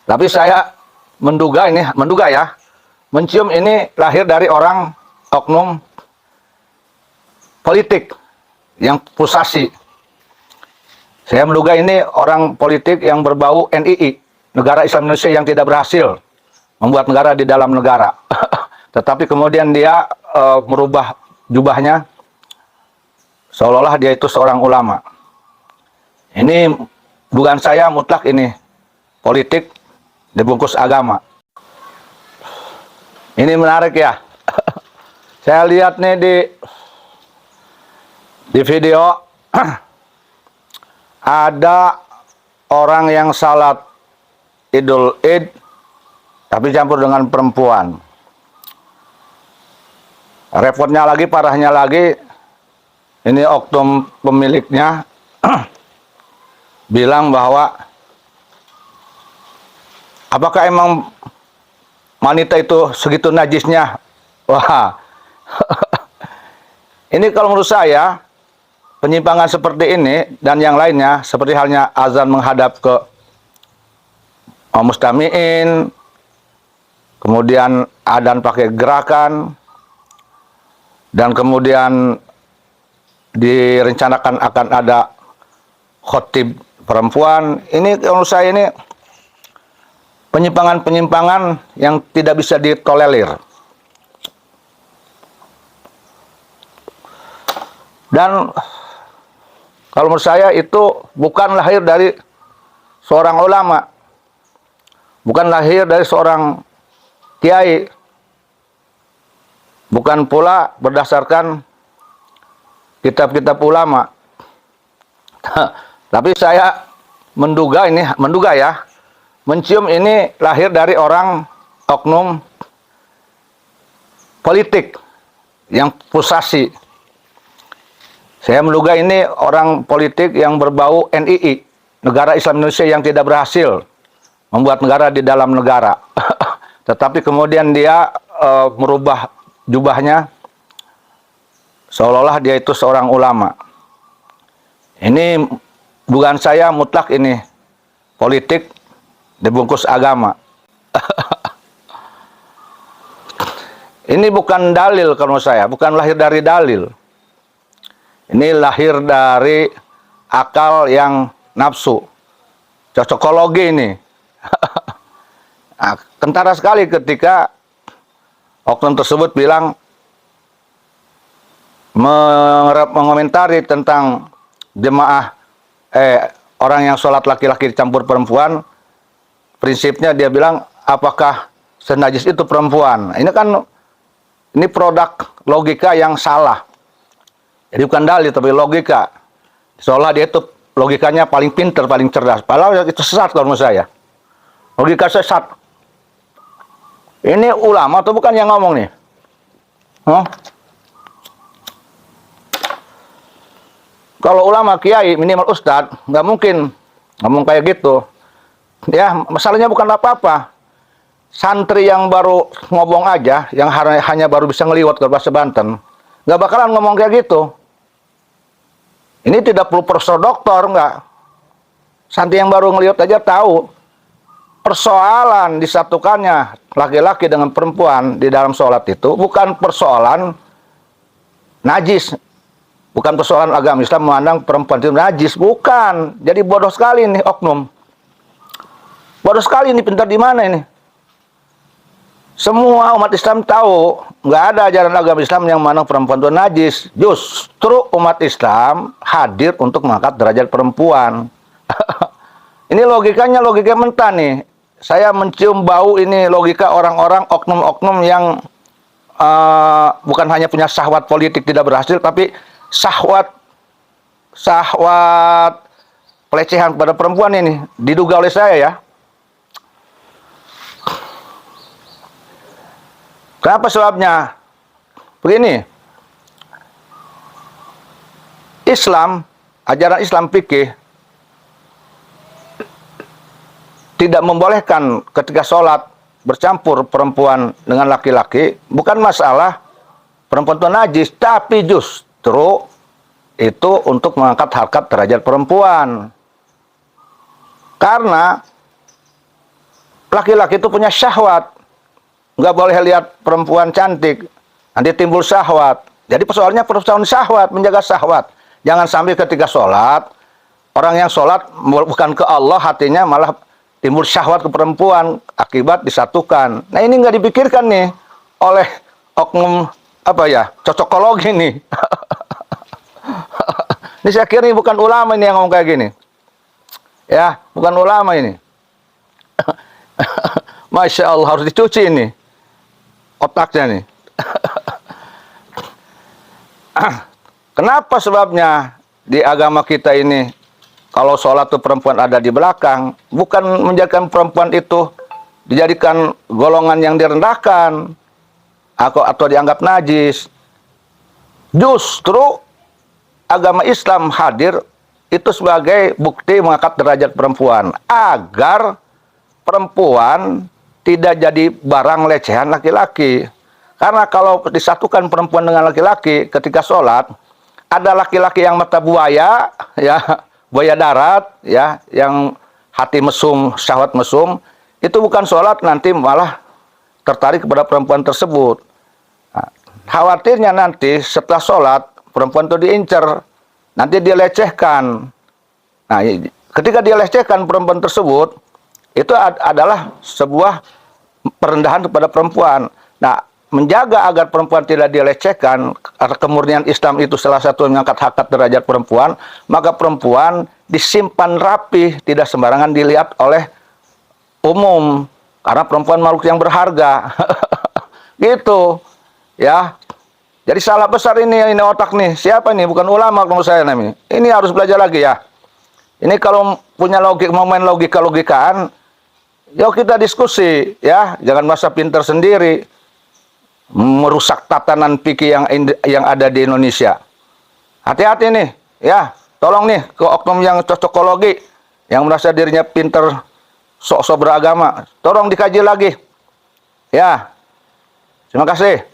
Tapi saya menduga ya, mencium ini lahir dari orang oknum politik yang frustasi. Saya menduga ini orang politik yang berbau NII, Negara Islam Indonesia yang tidak berhasil membuat negara di dalam negara. Tetapi kemudian dia merubah jubahnya, seolah-olah dia itu seorang ulama. Ini dugaan saya mutlak ini politik dibungkus agama. Ini menarik ya. Saya lihat nih di video ada orang yang salat Idul Id tapi campur dengan perempuan. Repotnya lagi, parahnya lagi, ini oknum pemiliknya bilang bahwa apakah emang wanita itu segitu najisnya? Wah, ini kalau menurut saya penyimpangan seperti ini dan yang lainnya, seperti halnya azan menghadap ke mustamiin, kemudian adzan pakai gerakan, dan kemudian direncanakan akan ada khotib perempuan. Ini menurut saya ini penyimpangan-penyimpangan yang tidak bisa ditolerir. Dan kalau menurut saya itu bukan lahir dari seorang ulama, bukan lahir dari seorang kiai, bukan pula berdasarkan kitab-kitab ulama. Tapi saya menduga ya, mencium ini lahir dari orang oknum politik yang frustasi. Saya menduga ini orang politik yang berbau NII, Negara Islam Indonesia yang tidak berhasil membuat negara di dalam negara. Tetapi kemudian dia merubah jubahnya, seolah-olah dia itu seorang ulama. Ini dugaan saya mutlak ini politik dibungkus agama. Ini bukan dalil kalau menurut saya, bukan lahir dari dalil. Ini lahir dari akal yang nafsu, cocokologi ini. Nah, kentara sekali ketika oknum tersebut bilang mengomentari tentang jemaah orang yang sholat laki-laki dicampur perempuan. Prinsipnya dia bilang, apakah senajis itu perempuan? Ini produk logika yang salah. Jadi bukan dalil tapi logika. Seolah dia itu logikanya paling pintar, paling cerdas. Padahal itu sesat kalau menurut saya. Logika sesat. Ini ulama atau bukan yang ngomong nih? Kalau ulama, kiai, minimal ustadz, nggak mungkin ngomong kayak gitu. Ya, masalahnya bukan apa-apa. Santri yang baru ngomong aja, yang hanya baru bisa ngeliwat ke bahasa Banten, nggak bakalan ngomong kayak gitu. Ini tidak perlu profesor doktor, nggak. Santri yang baru ngeliwat aja tahu. Persoalan disatukannya laki-laki dengan perempuan di dalam sholat itu bukan persoalan najis. Bukan persoalan agama Islam memandang perempuan itu najis. Bukan. Jadi bodoh sekali nih oknum. Bodoh sekali ini, pintar di mana ini? Semua umat Islam tahu, nggak ada ajaran agama Islam yang memandang perempuan itu najis. Justru umat Islam hadir untuk mengangkat derajat perempuan. Ini logikanya logika mentah nih. Saya mencium bau ini logika orang-orang oknum-oknum yang bukan hanya punya syahwat politik tidak berhasil, tapi syahwat pelecehan pada perempuan ini diduga oleh saya ya. Kenapa sebabnya? Begini, Islam, ajaran Islam fikih tidak membolehkan ketika sholat bercampur perempuan dengan laki-laki. Bukan masalah perempuan itu najis, tapi justru itu untuk mengangkat harkat derajat perempuan. Karena laki-laki itu punya syahwat. Nggak boleh lihat perempuan cantik, nanti timbul syahwat. Jadi persoalannya persoalan syahwat, menjaga syahwat. Jangan sampai ketika sholat, orang yang sholat bukan ke Allah, hatinya malah timbul syahwat ke perempuan, akibat disatukan. Nah ini nggak dipikirkan nih oleh oknum cocokologi nih. Ini saya kira ini bukan ulama ini yang ngomong kayak gini. Ya, bukan ulama ini. Masya Allah, harus dicuci ini otaknya nih. Kenapa sebabnya di agama kita ini kalau sholat tuh perempuan ada di belakang, bukan menjadikan perempuan itu dijadikan golongan yang direndahkan atau dianggap najis. Justru agama Islam hadir itu sebagai bukti mengangkat derajat perempuan agar perempuan tidak jadi barang lecehan laki-laki. Karena kalau disatukan perempuan dengan laki-laki ketika sholat, ada laki-laki yang mata buaya, ya, buaya darat, ya, yang hati mesum, syahwat mesum, itu bukan sholat, nanti malah tertarik kepada perempuan tersebut. Nah, khawatirnya nanti setelah sholat, perempuan itu diincar, nanti dia lecehkan. Nah, ketika dia lecehkan perempuan tersebut, itu adalah sebuah perendahan kepada perempuan. Nah, menjaga agar perempuan tidak dilecehkan, karena kemurnian Islam itu salah satu mengangkat harkat derajat perempuan, maka perempuan disimpan rapi, tidak sembarangan dilihat oleh umum, karena perempuan makhluk yang berharga. Gitu, ya. Jadi salah besar ini otak nih. Siapa nih? Bukan ulama menurut saya nih. Ini harus belajar lagi ya. Ini kalau punya logik, mau main logika-logikaan, yuk kita diskusi ya, jangan masa pintar sendiri, merusak tatanan fikih yang ada di Indonesia. Hati-hati nih, ya, tolong nih ke oknum yang cocokologi, yang merasa dirinya pintar, sok-sok beragama, tolong dikaji lagi, ya. Terima kasih.